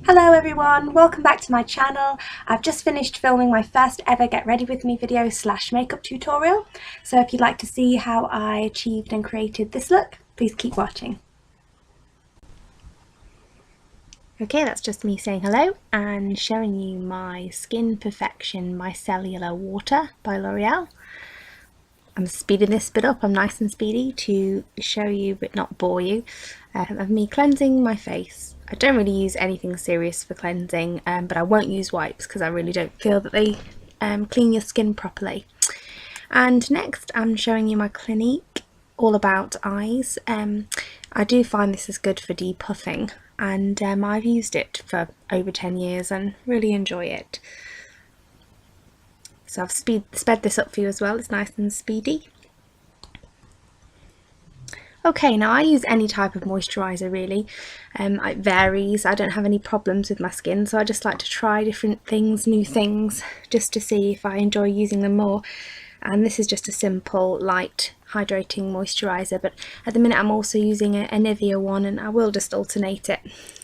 Hello everyone, welcome back to my channel. I've just finished filming my first ever get ready with me video / makeup tutorial. So if you'd like to see how I achieved and created this look, please keep watching. Okay, that's just me saying hello and showing you my Skin Perfection Micellar Water by L'Oreal. I'm speeding this bit up, I'm nice and speedy to show you but not bore you of me cleansing my face. I don't really use anything serious for cleansing, but I won't use wipes because I really don't feel that they clean your skin properly. And next I'm showing you my Clinique All About Eyes. I do find this is good for depuffing, and I've used it for over 10 years and really enjoy it. So I've sped this up for you as well, it's nice and speedy. Okay, now I use any type of moisturiser really. It varies, I don't have any problems with my skin, so I just like to try different things, new things, just to see if I enjoy using them more. And this is just a simple, light, hydrating moisturiser, but at the minute I'm also using a Nivea one, and I will just alternate it.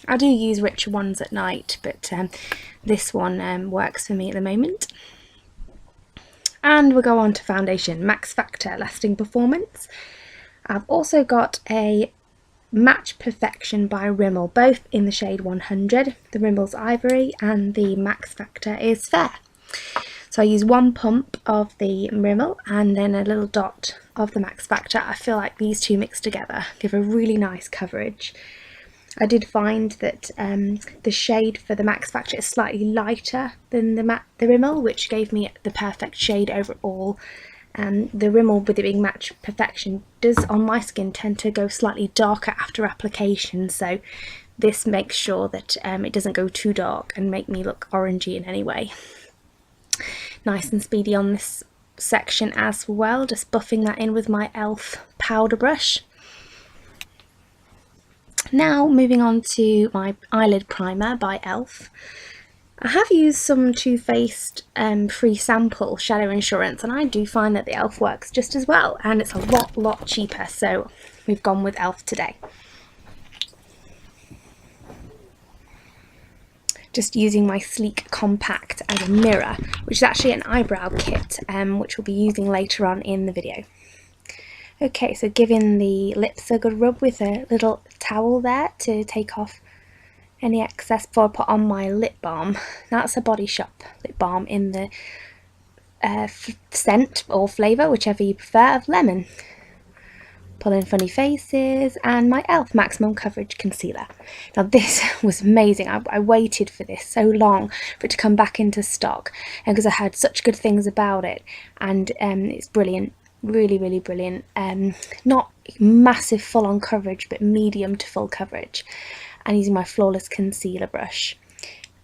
I do use richer ones at night, but this one works for me at the moment. And we'll go on to foundation, Max Factor Lasting Performance. I've also got a Match Perfection by Rimmel, both in the shade 100. The Rimmel's Ivory and the Max Factor is Fair. So I use one pump of the Rimmel and then a little dot of the Max Factor. I feel like these two mixed together give a really nice coverage. I did find that the shade for the Max Factor is slightly lighter than the Rimmel, which gave me the perfect shade overall. The Rimmel, with it being Match Perfection, does on my skin tend to go slightly darker after application, so this makes sure that it doesn't go too dark and make me look orangey in any way. Nice and speedy on this section as well, just buffing that in with my e.l.f. powder brush. Now moving on to my eyelid primer by e.l.f. I have used some Too Faced free sample Shadow Insurance, and I do find that the e.l.f. works just as well, and it's a lot cheaper, so we've gone with e.l.f. today. Just using my Sleek Compact as a mirror, which is actually an eyebrow kit, which we'll be using later on in the video. Okay, so giving the lips a good rub with a little towel there to take off any excess before I put on my lip balm. That's a Body Shop lip balm in the scent or flavour, whichever you prefer, of lemon. Pulling Funny Faces and my e.l.f. Maximum Coverage Concealer. Now this was amazing. I waited for this so long for it to come back into stock, and because I heard such good things about it, and it's brilliant. Really brilliant. Not massive full-on coverage, but medium to full coverage. And using my Flawless Concealer brush.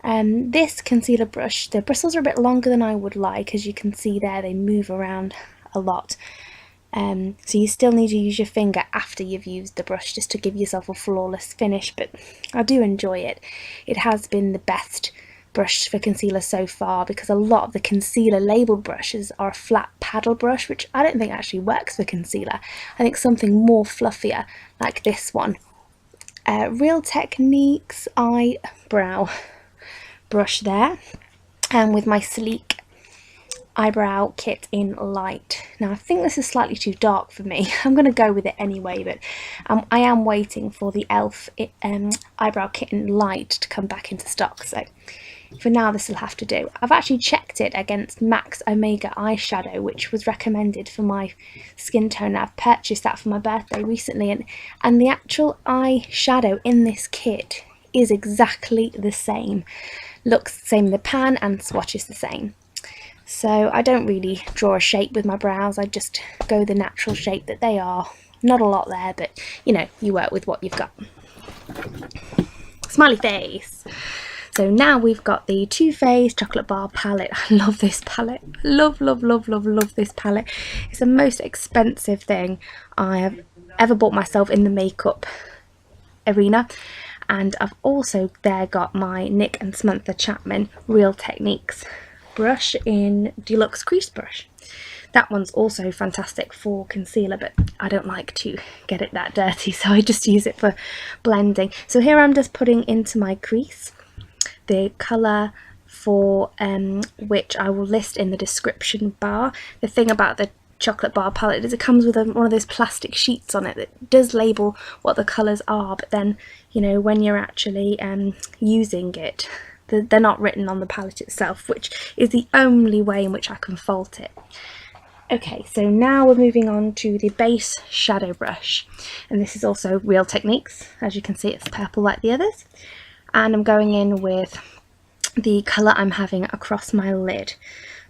This concealer brush, the bristles are a bit longer than I would like. As you can see there, they move around a lot. So you still need to use your finger after you've used the brush just to give yourself a flawless finish, but I do enjoy it. It has been the best brush for concealer so far, because a lot of the concealer labelled brushes are a flat paddle brush, which I don't think actually works for concealer. I think something more fluffier like this one. Real Techniques eyebrow brush there, and with my Sleek eyebrow kit in light. Now I think this is slightly too dark for me. I'm going to go with it anyway, but I am waiting for the e.l.f. eyebrow kit in light to come back into stock, so for now this will have to do. I've actually checked it against MAC Omega eyeshadow, which was recommended for my skin tone. I've purchased that for my birthday recently, and the actual eyeshadow in this kit is exactly the same. Looks the same in the pan and swatches the same. So I don't really draw a shape with my brows, I just go the natural shape that they are. Not a lot there, but you know, you work with what you've got. Smiley face. So now we've got the Too Faced Chocolate Bar palette. I love this palette. Love this palette. It's the most expensive thing I have ever bought myself in the makeup arena. And I've also there got my Nick and Samantha Chapman Real Techniques brush in Deluxe Crease Brush. That one's also fantastic for concealer, but I don't like to get it that dirty, so I just use it for blending. So here I'm just putting into my crease the colour for which I will list in the description bar. The thing about the chocolate bar palette is it comes with one of those plastic sheets on it that does label what the colours are, but then, you know, when you're actually using it, they're not written on the palette itself, which is the only way in which I can fault it. Okay, so now we're moving on to the base shadow brush, and this is also Real Techniques. As you can see, it's purple like the others, and I'm going in with the colour I'm having across my lid.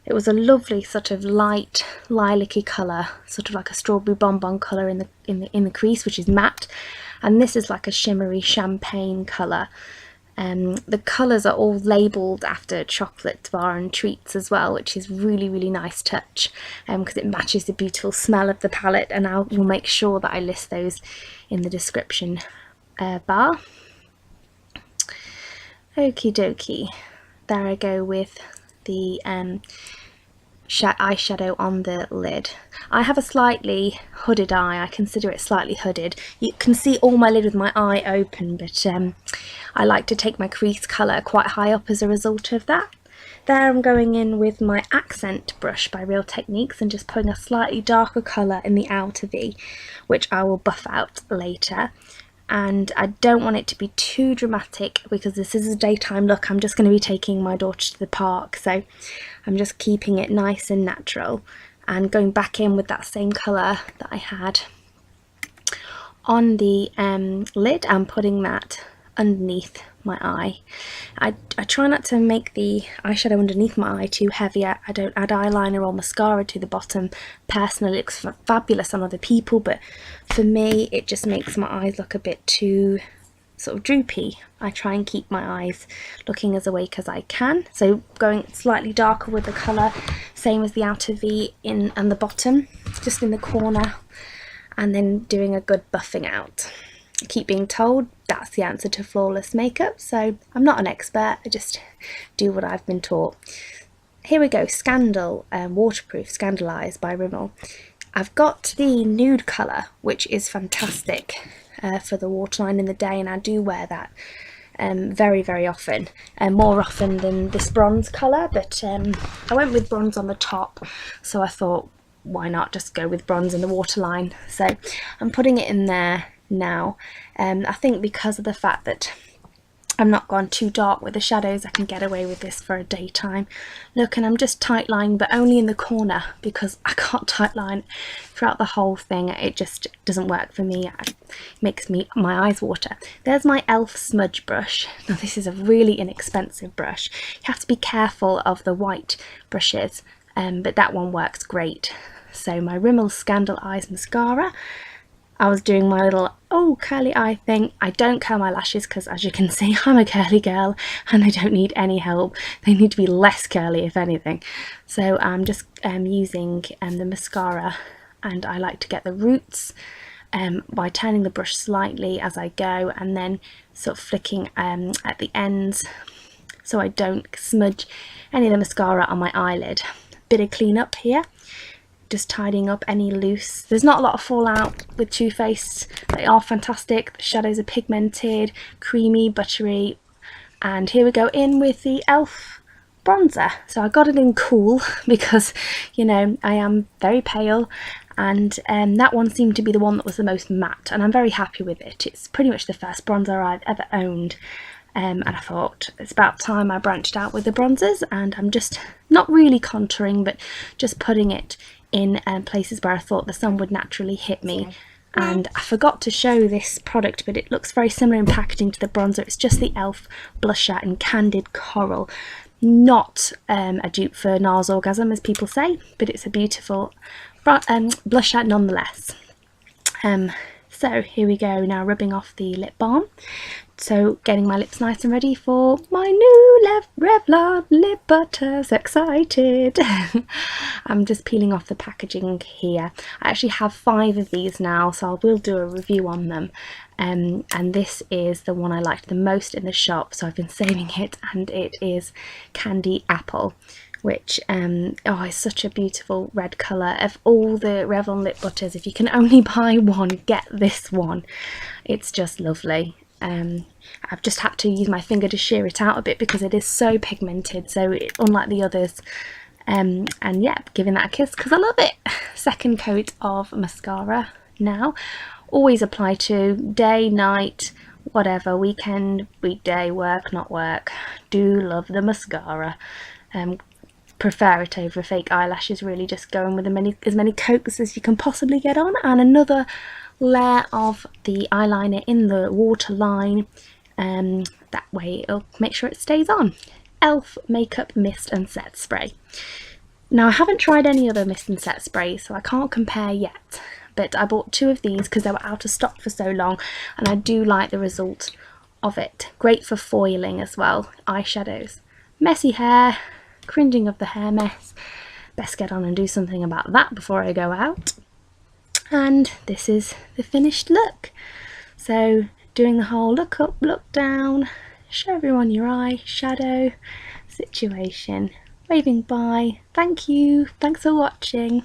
It was a lovely sort of light lilac-y colour, sort of like a strawberry bonbon colour in the crease, which is matte, and this is like a shimmery champagne colour. The colours are all labelled after chocolate bar and treats as well, which is really nice touch, because it matches the beautiful smell of the palette, and I will make sure that I list those in the description bar. Okie dokie, there I go with the eyeshadow on the lid. I have a slightly hooded eye. I consider it slightly hooded. You can see all my lid with my eye open, but I like to take my crease colour quite high up as a result of that. There I'm going in with my accent brush by Real Techniques and just putting a slightly darker colour in the outer V, which I will buff out later. And I don't want it to be too dramatic because this is a daytime look. I'm just going to be taking my daughter to the park, so I'm just keeping it nice and natural and going back in with that same colour that I had on the lid and putting that underneath my eye. I try not to make the eyeshadow underneath my eye too heavy. I don't add eyeliner or mascara to the bottom. Personally, it looks fabulous on other people, but for me it just makes my eyes look a bit too sort of droopy. I try and keep my eyes looking as awake as I can, so going slightly darker with the colour, same as the outer V in and the bottom, just in the corner, and then doing a good buffing out. I keep being told that's the answer to flawless makeup, so I'm not an expert, I just do what I've been taught. Here we go, Scandal Waterproof Scandal Eyes by Rimmel. I've got the nude colour, which is fantastic for the waterline in the day, and I do wear that very often, more often than this bronze colour, but I went with bronze on the top, so I thought why not just go with bronze in the waterline. So I'm putting it in there now. I think because of the fact that I'm not gone too dark with the shadows, I can get away with this for a daytime look, and I'm just tight lining, but only in the corner because I can't tight line throughout the whole thing. It just doesn't work for me. It makes my eyes water. There's my e.l.f. smudge brush. Now this is a really inexpensive brush. You have to be careful of the white brushes, but that one works great. So my Rimmel Scandal Eyes mascara. I was doing my little curly eye thing. I don't curl my lashes because, as you can see, I'm a curly girl and they don't need any help. They need to be less curly if anything. So I'm just using the mascara, and I like to get the roots by turning the brush slightly as I go and then sort of flicking at the ends so I don't smudge any of the mascara on my eyelid. Bit of clean up here. Just tidying up any loose. There's not a lot of fallout with Too Faced. They are fantastic. The shadows are pigmented, creamy, buttery. And here we go in with the e.l.f. bronzer. So I got it in cool because, you know, I am very pale, and that one seemed to be the one that was the most matte, and I'm very happy with it. It's pretty much the first bronzer I've ever owned. And I thought it's about time I branched out with the bronzers, and I'm just not really contouring, but just putting it in places where I thought the sun would naturally hit me. And I forgot to show this product, but it looks very similar in packaging to the bronzer. It's just the e.l.f. blusher in Candid Coral. Not a dupe for NARS Orgasm, as people say, but it's a beautiful blusher nonetheless. So here we go, now rubbing off the lip balm. So getting my lips nice and ready for my new Revlon lip butter. So excited. I'm just peeling off the packaging here. I actually have 5 of these now, so I will do a review on them. And this is the one I liked the most in the shop, so I've been saving it, and it is Candy Apple, which is such a beautiful red colour. Of all the Revlon lip butters, if you can only buy one, get this one. It's just lovely. I've just had to use my finger to shear it out a bit because it is so pigmented, so unlike the others. And yeah, giving that a kiss because I love it. Second coat of mascara now. Always apply to day, night, whatever, weekend, weekday, work, not work. Do love the mascara. Prefer it over fake eyelashes, really, just going with as many coats as you can possibly get on. And another layer of the eyeliner in the waterline, that way it'll make sure it stays on. Elf Makeup Mist and Set Spray. Now I haven't tried any other mist and set sprays, so I can't compare yet, but I bought 2 of these because they were out of stock for so long, and I do like the result of it. Great for foiling as well. Eyeshadows. Messy hair, cringing of the hair mess. Best get on and do something about that before I go out. And this is the finished look. So doing the whole look up, look down, show everyone your eyeshadow situation, waving bye, thank you, thanks for watching.